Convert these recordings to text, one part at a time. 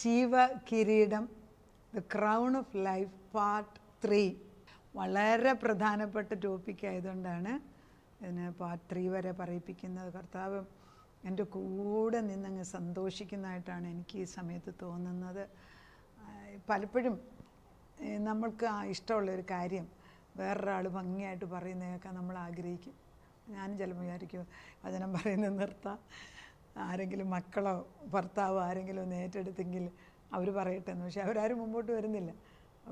ജീവകിരീടം, the crown of life part 3. വളരെ പ്രധാനപ്പെട്ട topic ആയതുകൊണ്ടാണ് ഇതിന് പാർട്ട് 3 വരെ പറയിപ്പിക്കുന്നത്. കർത്താവ് എൻ്റെ കൂടെ നിന്നങ്ങ് സന്തോഷിക്കുന്നതായിട്ടാണ് എനിക്ക് ഈ സമയത്ത് തോന്നുന്നത്. പലപ്പോഴും നമ്മൾക്ക് ഇഷ്ടമുള്ളൊരു കാര്യം വേറൊരാൾ ഭംഗിയായിട്ട് പറയുന്നതൊക്കെ നമ്മൾ ആഗ്രഹിക്കും. ഞാനും ചിലപ്പോൾ വിചാരിക്കും വചനം പറയുന്നത് നിർത്താം, ആരെങ്കിലും മക്കളോ ഭർത്താവോ ആരെങ്കിലും ഒന്ന് ഏറ്റെടുത്തെങ്കിൽ അവർ പറയട്ടെ എന്ന്. പക്ഷെ അവരാരും മുമ്പോട്ട് വരുന്നില്ല.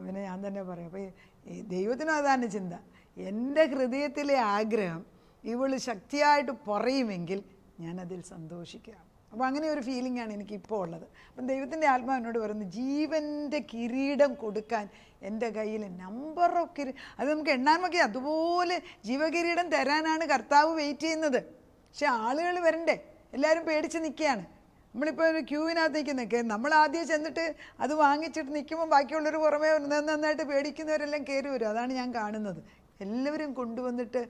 പിന്നെ ഞാൻ തന്നെ പറയും. അപ്പോൾ ഈ ദൈവത്തിനും അതാണ് ചിന്ത. എൻ്റെ ഹൃദയത്തിലെ ആഗ്രഹം ഇവൾ ശക്തിയായിട്ട് പറയുമെങ്കിൽ ഞാനതിൽ സന്തോഷിക്കുക. അപ്പോൾ അങ്ങനെ ഒരു ഫീലിംഗാണ് എനിക്കിപ്പോൾ ഉള്ളത്. അപ്പം ദൈവത്തിൻ്റെ ആത്മാവിനോട് പറയുന്നത്, ജീവൻ്റെ കിരീടം കൊടുക്കാൻ എൻ്റെ കയ്യിൽ നമ്പർ ഓഫ് അത് നമുക്ക് എണ്ണാൻ നോക്കി. അതുപോലെ ജീവകിരീടം തരാനാണ് കർത്താവ് വെയിറ്റ് ചെയ്യുന്നത്. പക്ഷെ ആളുകൾ വരണ്ടേ? എല്ലാവരും പേടിച്ച് നിൽക്കുകയാണ്. നമ്മളിപ്പോൾ ഒരു ക്യൂവിനകത്ത് നിൽക്കുന്നൊക്കെ നമ്മൾ ആദ്യം ചെന്നിട്ട് അത് വാങ്ങിച്ചിട്ട് നിൽക്കുമ്പോൾ ബാക്കിയുള്ളവർ പുറമേ നന്നായിട്ട് പേടിക്കുന്നവരെല്ലാം കയറി വരും. അതാണ് ഞാൻ കാണുന്നത്. എല്ലാവരും കൊണ്ടുവന്നിട്ട്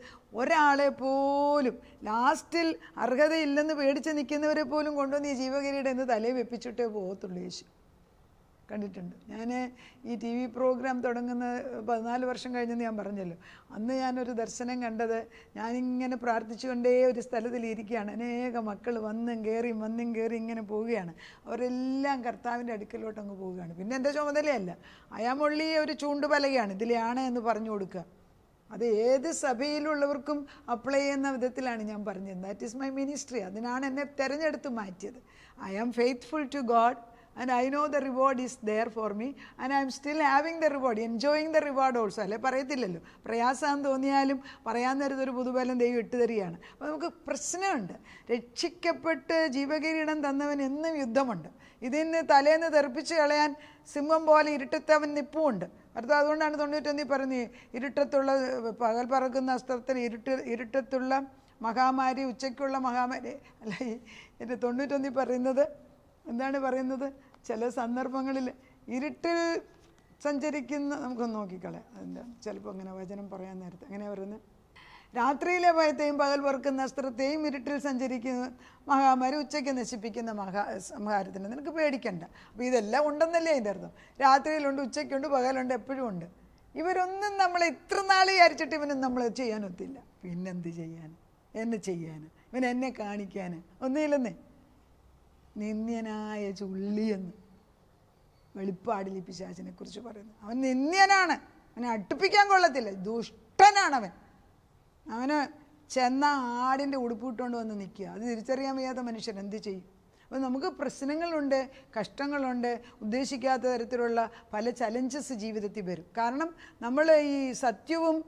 ഒരാളെ പോലും ലാസ്റ്റിൽ അർഹതയില്ലെന്ന് പേടിച്ച് നിൽക്കുന്നവരെ പോലും കൊണ്ടുവന്ന് ഈ ജീവകിരീടം എന്ന് തലയിൽ വെപ്പിച്ചിട്ടേ പോകത്തുള്ളൂ യേശു. കണ്ടിട്ടുണ്ട്. ഞാൻ ഈ ടി വി പ്രോഗ്രാം തുടങ്ങുന്ന 14 വർഷം കഴിഞ്ഞെന്ന് ഞാൻ പറഞ്ഞല്ലോ. അന്ന് ഞാനൊരു ദർശനം കണ്ടത്, ഞാനിങ്ങനെ പ്രാർത്ഥിച്ചുകൊണ്ടേ ഒരു സ്ഥലത്തിലിരിക്കുകയാണ്. അനേക മക്കൾ വന്നും കയറി ഇങ്ങനെ പോവുകയാണ്. അവരെല്ലാം കർത്താവിൻ്റെ അടുക്കലോട്ട് അങ്ങ് പോവുകയാണ്. പിന്നെ എൻ്റെ ചുമതലയല്ല, അയാമൊള്ളി ഒരു ചൂണ്ടുപലകയാണ്, ഇതിലെയാണ് എന്ന് പറഞ്ഞു കൊടുക്കുക. അത് ഏത് സഭയിലുള്ളവർക്കും അപ്ലൈ ചെയ്യുന്ന വിധത്തിലാണ് ഞാൻ പറഞ്ഞത്. That is my ministry. അതിനാണ് എന്നെ തിരഞ്ഞെടുത്ത് മാറ്റിയത്. I am faithful to God and I know the reward is there for me and I am still having the reward, enjoying the reward also. അല്ലേ പറയത്തില്ലല്ലോ. പ്രയാസം തോന്നിയാലും പറയാൻ നേരത്തൊരു പുതുബലം ദൈവം ഇട്ട് തരികയാണ്. അപ്പോൾ നമുക്ക് പ്രശ്നമുണ്ട്. രക്ഷിക്കപ്പെട്ട് ജീവകിരീടം തന്നവൻ എന്നും യുദ്ധമുണ്ട്. ഇതിന് തലേന്ന് തെറിപ്പിച്ച് കളയാൻ സിംഹം പോലെ ഇരുട്ടത്തവൻ നിപ്പുമുണ്ട്. അടുത്ത അതുകൊണ്ടാണ് 91 പറഞ്ഞ്, ഇരുട്ടത്തുള്ള പകൽ പറക്കുന്ന അസ്ത്രത്തിൽ ഇരുട്ടത്തുള്ള മഹാമാരി, ഉച്ചയ്ക്കുള്ള മഹാമാരി. അല്ല, എൻ്റെ 91 പറയുന്നത് എന്താണ് പറയുന്നത്? ചില സന്ദർഭങ്ങളിൽ ഇരുട്ടിൽ സഞ്ചരിക്കുന്ന, നമുക്കൊന്ന് നോക്കിക്കളയാം അതിൻ്റെ ചിലപ്പോൾ അങ്ങനെ വചനം പറയാൻ നേരത്തെ എങ്ങനെയാണ് പറയുന്നത്? രാത്രിയിലെ ഭയത്തെയും പകൽ പറക്കുന്ന അസ്ത്രത്തെയും ഇരുട്ടിൽ സഞ്ചരിക്കുന്ന മഹാമാരി, ഉച്ചയ്ക്ക് നശിപ്പിക്കുന്ന സംഹാരത്തിന് നിനക്ക് പേടിക്കണ്ട. അപ്പോൾ ഇതെല്ലാം ഉണ്ടെന്നല്ലേ അതിൻ്റെ അർത്ഥം. രാത്രിയിലുണ്ട്, ഉച്ചയ്ക്കുണ്ട്, പകലുണ്ട്, എപ്പോഴും ഉണ്ട്. ഇവരൊന്നും നമ്മളെ ഇത്ര നാൾ വിചാരിച്ചിട്ട് ഇവനും നമ്മൾ ചെയ്യാനൊത്തില്ല. പിന്നെന്ത് ചെയ്യാൻ? എന്നെ ചെയ്യാൻ, ഇവൻ എന്നെ കാണിക്കാൻ ഒന്നുമില്ലെന്നേ. നിന്ദ്യനായ ചുള്ളിയെന്ന് വെളിപ്പാടിൽ ഈ പിശാചിനെ കുറിച്ച് പറയുന്നു. അവൻ നിന്ദ്യനാണ്, അവനെ അടുപ്പിക്കാൻ കൊള്ളത്തില്ല, ദുഷ്ടനാണവൻ. അവന് ചെന്ന ആടിൻ്റെ ഉടുപ്പിട്ടുകൊണ്ട് വന്ന് നിൽക്കുക. അത് തിരിച്ചറിയാൻ വയ്യാത്ത മനുഷ്യൻ എന്ത് ചെയ്യും? അപ്പോൾ നമുക്ക് പ്രശ്നങ്ങളുണ്ട്, കഷ്ടങ്ങളുണ്ട്, ഉദ്ദേശിക്കാത്ത തരത്തിലുള്ള പല ചലഞ്ചസ് ജീവിതത്തിൽ വരും. കാരണം നമ്മൾ ഈ സത്യവും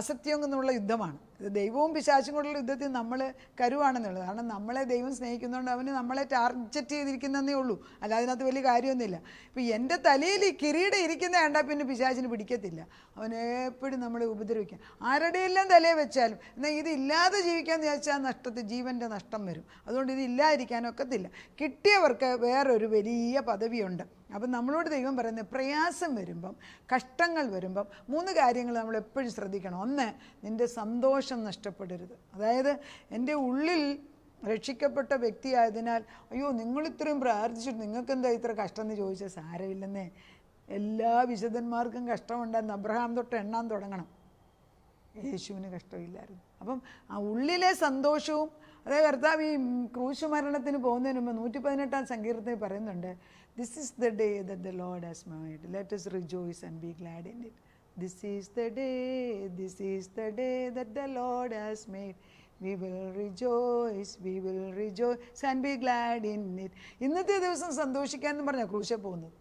അസത്യവും എന്നുള്ള യുദ്ധമാണ്. ഇത് ദൈവവും പിശാചും കൂടെയുള്ള യുദ്ധത്തിൽ നമ്മൾ കരുവാണെന്നുള്ളത്. കാരണം നമ്മളെ ദൈവം സ്നേഹിക്കുന്നതുകൊണ്ട് അവന് നമ്മളെ ടാർഗറ്റ് ചെയ്തിരിക്കുന്നതേ ഉള്ളൂ. അല്ല, അതിനകത്ത് വലിയ കാര്യമൊന്നുമില്ല. ഇപ്പോൾ എൻ്റെ തലയിൽ ഈ കിരീടം ഇരിക്കുന്ന കണ്ടാൽ പിന്നെ പിശാചിന് പിടിക്കത്തില്ല. അവനെപ്പോഴും നമ്മളെ ഉപദ്രവിക്കാം. ആരുടെയെല്ലാം തലയിൽ വെച്ചാലും. എന്നാൽ ഇതില്ലാതെ ജീവിക്കാമെന്ന് വിചാരിച്ചാൽ നഷ്ടത്തിൽ ജീവൻ്റെ നഷ്ടം വരും. അതുകൊണ്ട് ഇതില്ലാതിരിക്കാനൊക്കത്തില്ല. കിട്ടിയവർക്ക് വേറൊരു വലിയ പദവിയുണ്ട്. അപ്പം നമ്മളോട് ദൈവം പറയുന്നത്, പ്രയാസം വരുമ്പം, കഷ്ടങ്ങൾ വരുമ്പം 3 കാര്യങ്ങൾ നമ്മൾ എപ്പോഴും ശ്രദ്ധിക്കണം. ഒന്ന്, നിൻ്റെ സന്തോഷം നഷ്ടപ്പെടരുത്. അതായത് എൻ്റെ ഉള്ളിൽ രക്ഷിക്കപ്പെട്ട വ്യക്തിയായതിനാൽ, അയ്യോ നിങ്ങളിത്രയും പ്രാർത്ഥിച്ചിട്ട് നിങ്ങൾക്കെന്താ ഇത്ര കഷ്ടം എന്ന് ചോദിച്ചാൽ സാരമില്ലെന്നേ. എല്ലാ വിശുദ്ധന്മാർക്കും കഷ്ടമുണ്ടായിരുന്നു. അബ്രഹാം തൊട്ട് എണ്ണാൻ തുടങ്ങണം. യേശുവിന് കഷ്ടമില്ലായിരുന്നു. അപ്പം ആ ഉള്ളിലെ സന്തോഷവും, അതായത് കർത്താവ് ഈ ക്രൂശ് മരണത്തിന് പോകുന്നതിന് മുമ്പ് 118-ാം സങ്കീർത്തനത്തിൽ പറയുന്നുണ്ട്, This is the day that the Lord has made. Let us rejoice and be glad in it. This is the day that the Lord has made. We will rejoice and be glad in it. ഇന്നത്തെ ദിവസം സന്തോഷിക്കാൻ എന്ന് പറഞ്ഞാൽ ക്രൂശിൽ പോകുന്നത്.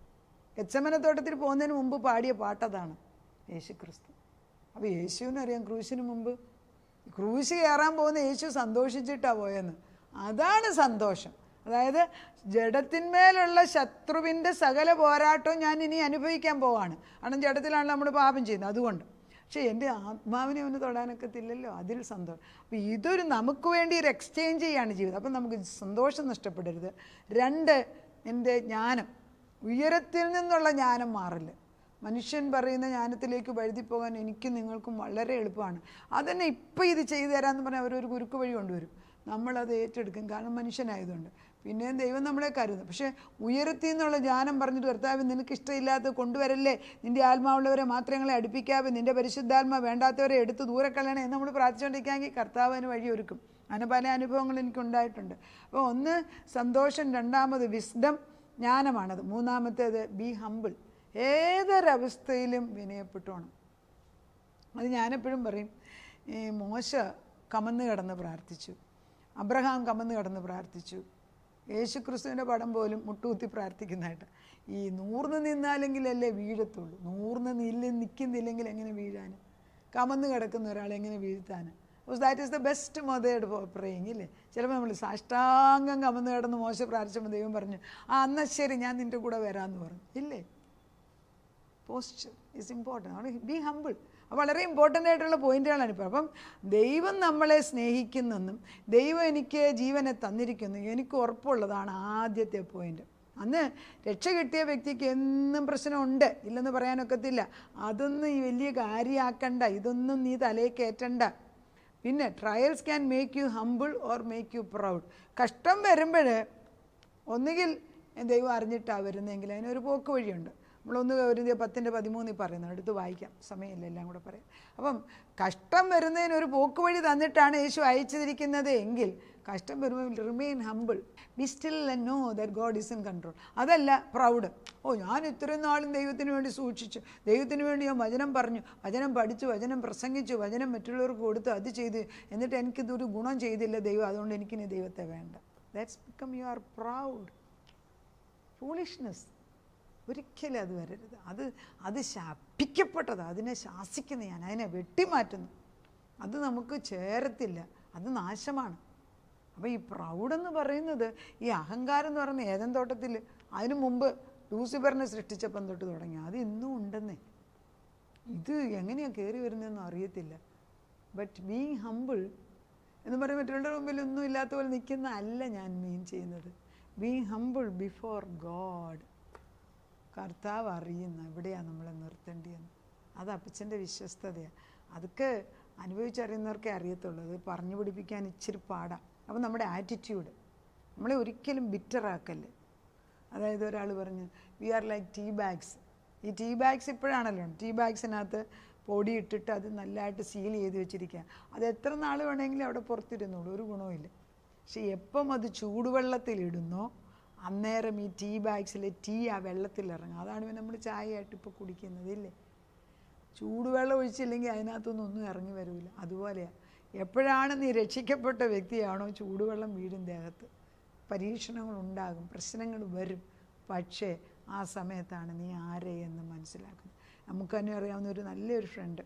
ഗെത്സമനെ തോട്ടത്തിൽ പോകുന്നതിന് മുമ്പ് പാടിയ പാട്ടതാണ് യേശു ക്രിസ്തു. അപ്പോൾ യേശുവിനറിയാം ക്രൂശിന് മുമ്പ് ക്രൂശ് കയറാൻ പോകുന്ന യേശു സന്തോഷിച്ചിട്ടാണ് പോയെന്ന്. അതാണ് സന്തോഷം. അതായത് ജഡത്തിന്മേലുള്ള ശത്രുവിൻ്റെ സകല പോരാട്ടവും ഞാൻ ഇനി അനുഭവിക്കാൻ പോവാണ്. കാരണം ജഡത്തിലാണ് നമ്മൾ പാപം ചെയ്യുന്നത്, അതുകൊണ്ട്. പക്ഷേ എൻ്റെ ആത്മാവിനെ ഒന്ന് തൊടാനൊക്കത്തില്ലല്ലോ, അതിൽ സന്തോഷം. അപ്പോൾ ഇതൊരു നമുക്ക് വേണ്ടി ഒരു എക്സ്ചേഞ്ച് ചെയ്യാണ് ജീവിതം. അപ്പം നമുക്ക് സന്തോഷം നഷ്ടപ്പെടരുത്. 2, എൻ്റെ ജ്ഞാനം, ഉയരത്തിൽ നിന്നുള്ള ജ്ഞാനം മാറില്ല. മനുഷ്യൻ പറയുന്ന ജ്ഞാനത്തിലേക്ക് വഴുതിപ്പോകാൻ എനിക്കും നിങ്ങൾക്കും വളരെ എളുപ്പമാണ്. അതന്നെ ഇപ്പം ഇത് ചെയ്തു തരാമെന്ന് പറഞ്ഞാൽ അവരൊരു കുരുക്ക് വഴി കൊണ്ടുവരും. നമ്മളത് ഏറ്റെടുക്കും, കാരണം മനുഷ്യനായതുകൊണ്ട്. പിന്നെയും ദൈവം നമ്മളെ കരുതും. പക്ഷേ ഉയരത്തിൽ നിന്നുള്ള ജ്ഞാനം പറഞ്ഞിട്ട് കർത്താവ് നിനക്ക് ഇഷ്ടമില്ലാത്തത് കൊണ്ടുവരല്ലേ, നിൻ്റെ ആത്മാവുള്ളവരെ മാത്രങ്ങളെ അടുപ്പിക്കാതെ നിൻ്റെ പരിശുദ്ധാത്മ വേണ്ടാത്തവരെ എടുത്ത് ദൂരെ കളയണേ എന്ന് നമ്മൾ പ്രാർത്ഥിച്ചുകൊണ്ടിരിക്കുകയെങ്കിൽ കർത്താവ് അതിന് വഴിയൊരുക്കും. അങ്ങനെ പല അനുഭവങ്ങൾ എനിക്കുണ്ടായിട്ടുണ്ട്. അപ്പോൾ ഒന്ന് സന്തോഷം, രണ്ടാമത് വിസ്ഡം ജ്ഞാനമാണത്, മൂന്നാമത്തേത് ബി ഹമ്പിൾ. ഏതൊരവസ്ഥയിലും വിനയപ്പെട്ടോണം. അത് ഞാനെപ്പോഴും പറയും, ഈ മോശ കമന്ന് കിടന്ന് പ്രാർത്ഥിച്ചു, അബ്രഹാം കമന്ന് കിടന്ന് പ്രാർത്ഥിച്ചു, യേശുക്രിസ്തുവിൻ്റെ പടം പോലും മുട്ടുകുത്തി പ്രാർത്ഥിക്കുന്നതായിട്ട്. ഈ നൂർന്ന് നിന്നാലെങ്കിലല്ലേ വീഴത്തുള്ളൂ, നൂർന്ന് നിൽക്കുന്നില്ലെങ്കിൽ എങ്ങനെ വീഴാൻ? കമന്ന് കിടക്കുന്ന ഒരാളെങ്ങനെ വീഴ്ത്താൻ? That is the best method for praying ഇല്ലേ? ചിലപ്പോൾ നമ്മൾ സാഷ്ടാംഗം കമന്ന് കിടന്ന് മോശ പ്രാർത്ഥിച്ചപ്പോൾ ദൈവം പറഞ്ഞു, എന്നാൽ ശരി ഞാൻ നിൻ്റെ കൂടെ വരാമെന്ന് പറഞ്ഞു. ഇല്ലേ? Posture is important. B humble. വളരെ ഇമ്പോർട്ടൻ്റ് ആയിട്ടുള്ള പോയിന്റുകളാണ് ഇപ്പോൾ. അപ്പം ദൈവം നമ്മളെ സ്നേഹിക്കുന്നെന്നും ദൈവം എനിക്ക് ജീവനെ തന്നിരിക്കുന്നു എനിക്ക് ഉറപ്പുള്ളതാണ് ആദ്യത്തെ പോയിന്റ്. അന്ന് രക്ഷ കിട്ടിയ വ്യക്തിക്ക് എന്നും പ്രശ്നമുണ്ട്, ഇല്ലെന്ന് പറയാനൊക്കത്തില്ല. അതൊന്നും ഈ വലിയ കാര്യമാക്കണ്ട, ഇതൊന്നും നീ തലയിൽ കയറ്റണ്ട. പിന്നെ trials can make you humble or make you proud. കഷ്ടം വരുമ്പോൾ ഒന്നുകിൽ ദൈവം അറിഞ്ഞിട്ടാണ് വരുന്നതെങ്കിൽ അതിനൊരു പോക്ക് വഴിയുണ്ട്. നമ്മളൊന്ന് Corinthians 10:13 പറയുന്നത് എടുത്ത് വായിക്കാം, സമയമില്ല എല്ലാം കൂടെ പറയാം. അപ്പം കഷ്ടം വരുന്നതിനൊരു പോക്ക് വഴി തന്നിട്ടാണ് യേശു അയച്ചിരിക്കുന്നത് എങ്കിൽ കഷ്ടം വരുമ്പോൾ remain humble, B still and know that God is in control. അതല്ല പ്രൗഡ്. ഞാൻ ഇത്രയും നാളും ദൈവത്തിന് വേണ്ടി സൂക്ഷിച്ചു, ദൈവത്തിന് വേണ്ടി ഞാൻ വചനം പറഞ്ഞു, വചനം പഠിച്ചു, വചനം പ്രസംഗിച്ചു, വചനം മറ്റുള്ളവർക്ക് കൊടുത്തു, അത് ചെയ്തു, എന്നിട്ട് എനിക്കിതൊരു ഗുണം ചെയ്തില്ല ദൈവം, അതുകൊണ്ട് എനിക്കിനി ദൈവത്തെ വേണ്ട. That's become you are proud. Foolishness. ഒരിക്കലും അത് വരരുത്. അത് ശാപിക്കപ്പെട്ടത്, അതിനെ ശാസിക്കുന്ന ഞാൻ, അതിനെ വെട്ടിമാറ്റുന്നു. അത് നമുക്ക് ചേരത്തില്ല, അത് നാശമാണ്. അപ്പോൾ ഈ പ്രൗഡെന്ന് പറയുന്നത്, ഈ അഹങ്കാരം എന്ന് പറയുന്നത് ഏദൻ തോട്ടത്തിൽ അതിനു മുമ്പ് ലൂസിഫറിനെ സൃഷ്ടിച്ചപ്പം തൊട്ട് തുടങ്ങി, അത് ഇന്നും ഉണ്ടെന്നേ. ഇത് എങ്ങനെയാണ് കയറി വരുന്നതെന്ന് അറിയത്തില്ല. ബട്ട് ബീങ് ഹമ്പിൾ എന്ന് പറയുമ്പോൾ മറ്റുള്ളവരുടെ മുമ്പിൽ ഒന്നും ഇല്ലാത്ത പോലെ നിൽക്കുന്ന അല്ല ഞാൻ മീൻ ചെയ്യുന്നത്. Being humble before God. കർത്താവ് അറിയുന്ന എവിടെയാണ് നമ്മളെ നിർത്തേണ്ടിയെന്ന്. അത് അപ്പച്ചൻ്റെ വിശ്വസ്തതയാണ്. അതൊക്കെ അനുഭവിച്ചറിയുന്നവർക്കേ അറിയത്തുള്ളൂ. അത് പറഞ്ഞു പിടിപ്പിക്കാൻ ഇച്ചിരി പാടാം. അപ്പം നമ്മുടെ ആറ്റിറ്റ്യൂഡ്, നമ്മളെ ഒരിക്കലും ബിറ്ററാക്കല്ലേ. അതായത് ഒരാൾ പറഞ്ഞു we are like tea bags. ഈ ടീ ബാഗ്സ് ഇപ്പോഴാണല്ലോ, ടീ ബാഗ്സിനകത്ത് പൊടി ഇട്ടിട്ട് അത് നല്ലതായിട്ട് സീൽ ചെയ്ത് വെച്ചിരിക്കുക. അത് എത്ര നാൾ വേണമെങ്കിലും അവിടെ പുറത്തിരുന്നുള്ളൂ, ഒരു ഗുണവുമില്ല. പക്ഷെ എപ്പം അത് ചൂടുവെള്ളത്തിലിടുന്നോ അന്നേരം ഈ ടീ ബാഗ്സിലെ ടീ ആ വെള്ളത്തിലിറങ്ങും. അതാണ് നമ്മൾ ചായയായിട്ട് ഇപ്പോൾ കുടിക്കുന്നതില്ലേ. ചൂടുവെള്ളം ഒഴിച്ചില്ലെങ്കിൽ അതിനകത്തൊന്നും ഒന്നും ഇറങ്ങി വരില്ല. അതുപോലെയാണ് എപ്പോഴാണ് നീ രക്ഷിക്കപ്പെട്ട വ്യക്തിയാണോ ചൂടുവെള്ളം വീഴും ദേഹത്ത്. പരീക്ഷണങ്ങളുണ്ടാകും, പ്രശ്നങ്ങൾ വരും. പക്ഷേ ആ സമയത്താണ് നീ ആരെ എന്ന് മനസ്സിലാക്കുന്നത്. നമുക്ക് തന്നെ അറിയാവുന്ന ഒരു നല്ലൊരു ഫ്രണ്ട്,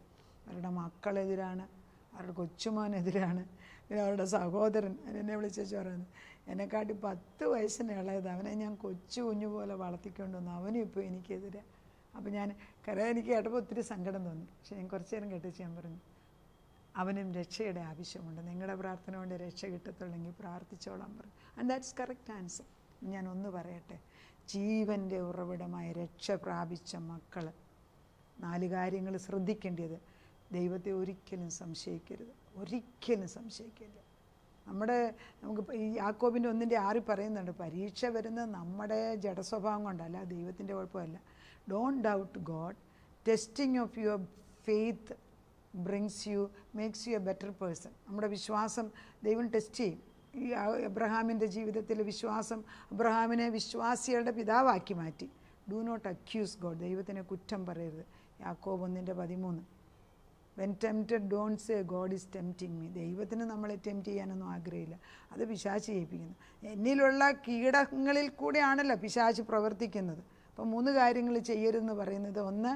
അവരുടെ മക്കളെതിരാണ്, അവരുടെ കൊച്ചുമോനെതിരാണ്, പിന്നെ അവരുടെ സഹോദരൻ എന്നെ വിളിച്ചു പറയുന്നത്, എന്നെക്കാട്ടി 10 വയസ്സിന് ഇളയത്, അവനെ ഞാൻ കൊച്ചു കുഞ്ഞു പോലെ വളർത്തിക്കൊണ്ട് വന്നു, അവനും ഇപ്പോൾ എനിക്കെതിരെ. അപ്പോൾ എനിക്ക് കേട്ടപ്പോൾ ഒത്തിരി സങ്കടം തോന്നി. പക്ഷേ ഞാൻ കുറച്ച് നേരം കേട്ടിച്ച് ഞാൻ പറഞ്ഞു, അവനും രക്ഷയുടെ ആവശ്യമുണ്ട്, നിങ്ങളുടെ പ്രാർത്ഥന കൊണ്ട് രക്ഷ കിട്ടത്തുള്ളെങ്കിൽ പ്രാർത്ഥിച്ചോളാൻ പറഞ്ഞു. And that's correct answer. ഞാൻ ഒന്ന് പറയട്ടെ, ജീവൻ്റെ ഉറവിടമായ രക്ഷ പ്രാപിച്ച മക്കൾ 4 കാര്യങ്ങൾ ശ്രദ്ധിക്കേണ്ടത്. ദൈവത്തെ ഒരിക്കലും സംശയിക്കരുത്, ഒരിക്കലും സംശയിക്കരുത്. നമുക്ക് ഈ യാക്കോബിൻ്റെ 1:6 പറയുന്നുണ്ട്, പരീക്ഷ വരുന്നത് നമ്മുടെ ജഡസ്വഭാവം കൊണ്ടല്ല, ദൈവത്തിൻ്റെ കുഴപ്പമല്ല. Don't doubt God, testing of your faith makes you a better person. നമ്മുടെ വിശ്വാസം ദൈവം ടെസ്റ്റ് ചെയ്യും. ഈ അബ്രഹാമിൻ്റെ ജീവിതത്തിലെ വിശ്വാസം അബ്രഹാമിനെ വിശ്വാസികളുടെ പിതാവാക്കി മാറ്റി. ഡു നോട്ട് അക്യൂസ് ഗോഡ്, ദൈവത്തിനെ കുറ്റം പറയരുത്. യാക്കോബ് 1:13. When tempted don't say God is tempting me. ദൈവത്തിന് നമ്മളെ ടെംപ്റ്റ് ചെയ്യാനൊന്നും ആഗ്രഹമില്ല, അത് പിശാച് ചെയ്യിപ്പിക്കുന്നു. എന്നിലുള്ള കീടങ്ങളിൽ കൂടെയാണല്ലോ പിശാച് പ്രവർത്തിക്കുന്നത്. അപ്പോൾ 3 കാര്യങ്ങൾ ചെയ്യരുതെന്ന് പറയുന്നത്, 1,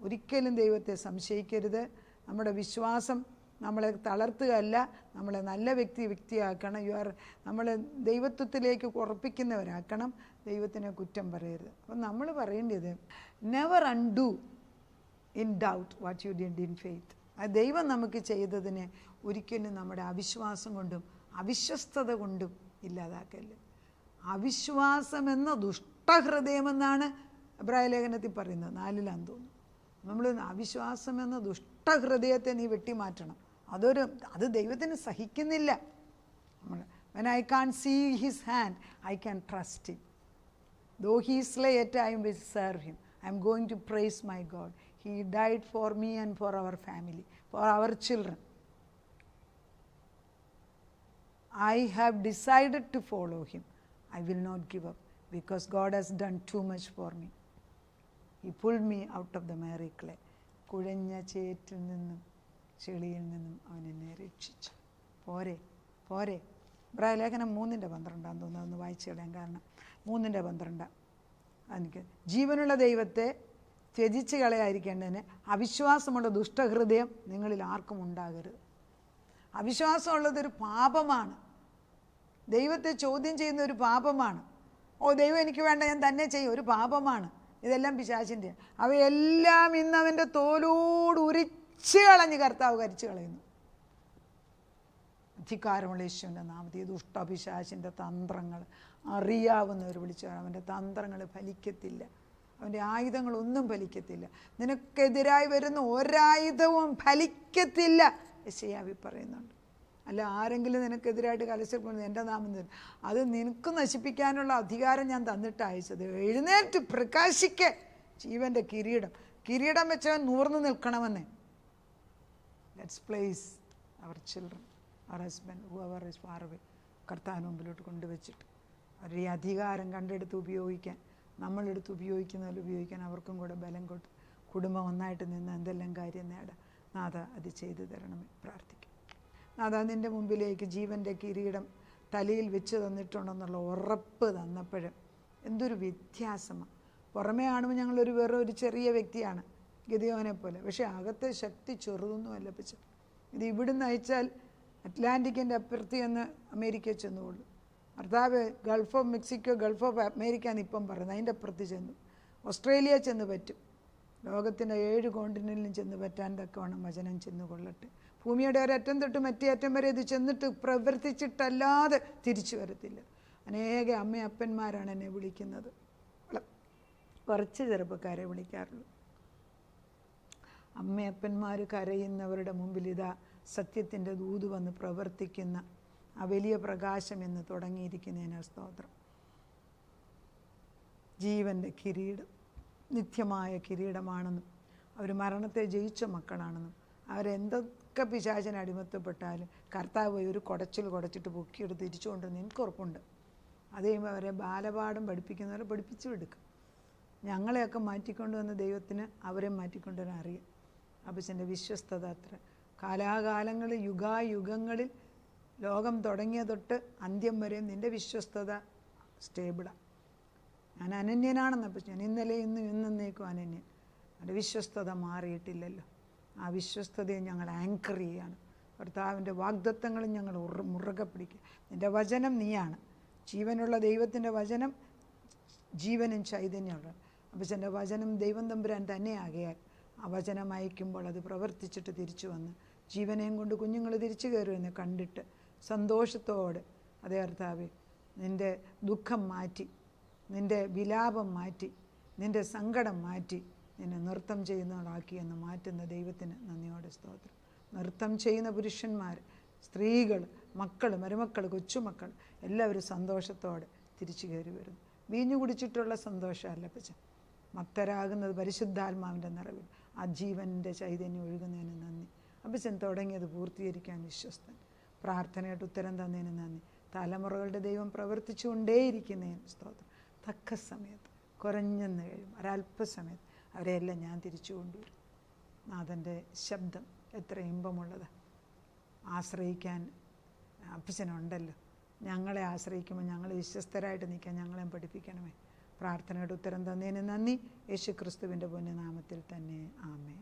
ഒരിക്കലും ദൈവത്തെ സംശയിക്കരുത്. നമ്മുടെ വിശ്വാസം നമ്മളെ തളർത്തുകയല്ല, നമ്മളെ നല്ല വ്യക്തിയാക്കണം. നമ്മളെ ദൈവത്വത്തിലേക്ക് ഉറപ്പിക്കുന്നവരാക്കണം. ദൈവത്തിനെ കുറ്റം പറയരുത്. അപ്പം നമ്മൾ പറയേണ്ടത്, never undo in doubt what you did in faith. ആ ദൈവം നമുക്ക് ചെയ്തതിനെ ഒരിക്കലും നമ്മുടെ അവിശ്വാസം കൊണ്ടും അവിശ്വസ്തത കൊണ്ടും ഇല്ലാതാക്കല്ല. അവിശ്വാസമെന്ന ദുഷ്ടഹൃദയമെന്നാണ് എബ്രായ ലേഖനത്തിൽ പറയുന്നത്, 4-ാം തോന്നുന്നു. നമ്മൾ അവിശ്വാസമെന്ന ദുഷ്ടഹൃദയത്തെ നീ വെട്ടിമാറ്റണം. അത് ദൈവത്തിന് സഹിക്കുന്നില്ല. നമ്മൾ When I can't see his hand, I can trust him. Though he slay, yet I will serve him. I am going to praise my God. He died for me and for our family, for our children. I have decided to follow him. I will not give up because God has done too much for me. He pulled me out of the miry clay. കുഴഞ്ഞ ചേറ്റിൽ നിന്നും ചെളിയിൽ നിന്നും അവൻ എന്നെ രക്ഷിച്ചു. പോരെ പോരെ. ഇബ്രായലേഖനം 3:12 തോന്നുന്നു. ഒന്ന് വായിച്ചു കളയാൻ കാരണം 3:12. എനിക്ക് ജീവനുള്ള ദൈവത്തെ ത്യജിച്ച് കളയാതിരിക്കേണ്ടതിന് അവിശ്വാസമുള്ള ദുഷ്ടഹൃദയം നിങ്ങളിൽ ആർക്കും ഉണ്ടാകരുത്. അവിശ്വാസമുള്ളതൊരു പാപമാണ്. ദൈവത്തെ ചോദ്യം ചെയ്യുന്ന ഒരു പാപമാണ്. ദൈവം എനിക്ക് വേണ്ട, ഞാൻ തന്നെ ചെയ്യും, ഒരു പാപമാണ്. ഇതെല്ലാം പിശാചിൻ്റെ. അവയെല്ലാം ഇന്ന് അവൻ്റെ തോലോട് ഉരിച്ച് കളഞ്ഞ് കർത്താവ് കരിച്ചു കളയുന്നു. അധികാരമുള്ള യേശുവിൻ്റെ നാമത്തിൽ ദുഷ്ടപിശാചിൻ്റെ തന്ത്രങ്ങൾ അറിയാവുന്നവർ വിളിച്ചു. അവൻ്റെ തന്ത്രങ്ങൾ ഫലിക്കത്തില്ല, അവൻ്റെ ആയുധങ്ങളൊന്നും ഫലിക്കത്തില്ല. നിനക്കെതിരായി വരുന്ന ഒരായുധവും ഫലിക്കത്തില്ല യെശയ്യാവ് പറയുന്നുണ്ട്. അല്ല, ആരെങ്കിലും നിനക്കെതിരായിട്ട് കലശപ്പെടുന്നത് എൻ്റെ നാമം തരും, അത് നിനക്ക് നശിപ്പിക്കാനുള്ള അധികാരം ഞാൻ തന്നിട്ട് അയച്ചത്. എഴുന്നേറ്റ് പ്രകാശിക്ക്, ജീവൻ്റെ കിരീടം വെച്ചവൻ നൂർന്നു നിൽക്കണമെന്ന്. Let's place our children, our husband, whoever is far away, കർത്താവിന് മുമ്പിലോട്ട് കൊണ്ടുവച്ചിട്ട് അവരുടെ ഈ അധികാരം കണ്ടെടുത്ത് ഉപയോഗിക്കാൻ, നമ്മളെടുത്ത് ഉപയോഗിക്കുന്നതിൽ ഉപയോഗിക്കാൻ അവർക്കും കൂടെ ബലം കൊടുത്ത് കുടുംബം ഒന്നായിട്ട് നിന്ന് എന്തെല്ലാം കാര്യം നേടാം. നാഥ അത് ചെയ്തു തരണമേ. പ്രാർത്ഥിക്കും. നാഥ, നിൻ്റെ മുമ്പിലേക്ക് ജീവൻ്റെ കിരീടം തലയിൽ വെച്ച് തന്നിട്ടുണ്ടെന്നുള്ള ഉറപ്പ് തന്നപ്പോഴും എന്തൊരു വ്യത്യാസമാണ്. പുറമേ കാണുമ്പോൾ ഞങ്ങളൊരു ഒരു ചെറിയ വ്യക്തിയാണ്, ഗിദെയോനെ പോലെ. പക്ഷേ അകത്തെ ശക്തി ചെറുതൊന്നുമല്ല. പിച്ച ഇത് ഇവിടുന്ന് അയച്ചാൽ അറ്റ്ലാന്റിക്കിൻ്റെ അപ്പുറത്ത് ചെന്ന് അമേരിക്കയിൽ ചെന്നുകൊള്ളു. ഭർത്താവ് Gulf of Mexico, Gulf of America എന്ന് ഇപ്പം പറയുന്നത്, അതിൻ്റെ അപ്പുറത്ത് ചെന്നു. ഓസ്ട്രേലിയ ചെന്ന് പറ്റും. ലോകത്തിൻ്റെ 7 കോണ്ടിനെന്റിലും ചെന്ന് പറ്റാൻ തക്കവണ്ണം വചനം ചെന്ന് കൊള്ളട്ടെ. ഭൂമിയുടെ ഒരറ്റം തൊട്ട് മറ്റേ അറ്റം വരെ ഇത് ചെന്നിട്ട് പ്രവർത്തിച്ചിട്ടല്ലാതെ തിരിച്ചു വരത്തില്ല. അനേക അമ്മയപ്പന്മാരാണ് എന്നെ വിളിക്കുന്നത്. കുറച്ച് ചെറുപ്പക്കാരെ വിളിക്കാറുള്ളൂ. അമ്മയപ്പന്മാർ കരയുന്നവരുടെ മുമ്പിൽ ഇതാ സത്യത്തിൻ്റെ ദൂത് വന്ന് പ്രവർത്തിക്കുന്ന ആ വലിയ പ്രകാശം എന്ന് തുടങ്ങിയിരിക്കുന്നതിന് സ്തോത്രം. ജീവൻ്റെ കിരീടം നിത്യമായ കിരീടമാണെന്നും അവർ മരണത്തെ ജയിച്ച മക്കളാണെന്നും അവരെന്തൊക്കെ പിശാചിന് അടിമത്തപ്പെട്ടാലും കർത്താവ് ഒരു കുടച്ചിട്ട് പൊക്കിയെടുത്ത് തിരിച്ചുകൊണ്ടെന്ന് എനിക്കുറപ്പുണ്ട്. അത് കഴിയുമ്പോൾ അവരെ ബാലപാഠം പഠിപ്പിക്കുന്നവരെ പഠിപ്പിച്ചു എടുക്കും. ഞങ്ങളെയൊക്കെ മാറ്റിക്കൊണ്ടുവന്ന ദൈവത്തിന് അവരെ മാറ്റിക്കൊണ്ടുവരാൻ അറിയാം. അപ്പച്ചൻ്റെ വിശ്വസ്തത അത്ര. കാലാകാലങ്ങളിൽ യുഗായുഗങ്ങളിൽ ലോകം തുടങ്ങിയ തൊട്ട് അന്ത്യം വരെയും നിൻ്റെ വിശ്വസ്തത സ്റ്റേബിളാണ്. ഞാൻ അനന്യനാണെന്നപ്പോൾ ഞാൻ ഇന്നലെ ഇന്നും എന്നേക്കും അനന്യൻ. എൻ്റെ വിശ്വസ്തത മാറിയിട്ടില്ലല്ലോ. ആ വിശ്വസ്തതയെ ഞങ്ങൾ ആങ്കർ ചെയ്യാണ്. കർത്താവിൻ്റെ വാഗ്ദത്തങ്ങളും ഞങ്ങൾ മുറുകെ പിടിക്കുക. നിൻ്റെ വചനം നീയാണ്. ജീവനുള്ള ദൈവത്തിൻ്റെ വചനം ജീവനും ചൈതന്യമുള്ള അപ്പച്ചൻ്റെ വചനം ദൈവം തമ്പുരാൻ തന്നെയാകിയാൽ ആ വചനം അയക്കുമ്പോൾ അത് പ്രവർത്തിച്ചിട്ട് തിരിച്ചു വന്ന് ജീവനെയും കൊണ്ട് കുഞ്ഞുങ്ങൾ തിരിച്ചു കയറുമെന്ന് കണ്ടിട്ട് സന്തോഷത്തോടെ അതേ കർത്താവേ, നിൻ്റെ ദുഃഖം മാറ്റി, നിൻ്റെ വിലാപം മാറ്റി, നിൻ്റെ സങ്കടം മാറ്റി നിന്നെ നൃത്തം ചെയ്യുന്നവളാക്കിയെന്ന് മാറ്റുന്ന ദൈവത്തിന് നന്ദിയോടെ സ്തോത്രം. നൃത്തം ചെയ്യുന്ന പുരുഷന്മാർ, സ്ത്രീകൾ, മക്കൾ, മരുമക്കൾ, കൊച്ചുമക്കൾ എല്ലാവരും സന്തോഷത്തോടെ തിരിച്ചു കയറി വരുന്നു. വീഞ്ഞു കുടിച്ചിട്ടുള്ള സന്തോഷമല്ല പച്ച, മക്തരാകുന്നത് പരിശുദ്ധാത്മാവിൻ്റെ നിറവിൽ ആ ജീവൻ്റെ ചൈതന്യം ഒഴുകുന്നതിന് നന്ദി. അപ്പച്ചൻ തുടങ്ങിയത് പൂർത്തീകരിക്കാൻ വിശ്വസ്തൻ. പ്രാർത്ഥനയായിട്ട് ഉത്തരം തന്നതിന് നന്ദി. തലമുറകളുടെ ദൈവം പ്രവർത്തിച്ചുകൊണ്ടേയിരിക്കുന്നതിന് സ്തോത്രം. തക്ക സമയത്ത് കുറഞ്ഞെന്ന് കഴിയും ഒരല്പസമയത്ത് അവരെയെല്ലാം ഞാൻ തിരിച്ചു കൊണ്ടുവരും. നാഥൻ്റെ ശബ്ദം എത്ര ഇമ്പമുള്ളതാണ്. ആശ്രയിക്കാൻ അപ്പച്ചനുണ്ടല്ലോ. ഞങ്ങളെ ആശ്രയിക്കുമ്പോൾ ഞങ്ങൾ വിശ്വസ്തരായിട്ട് നിൽക്കാൻ ഞങ്ങളെയും പഠിപ്പിക്കണമേ. പ്രാർത്ഥനയുടെ ഉത്തരം തന്നതിന് നന്ദി. യേശു ക്രിസ്തുവിൻ്റെ പുണ്യനാമത്തിൽ തന്നെ ആമേൻ.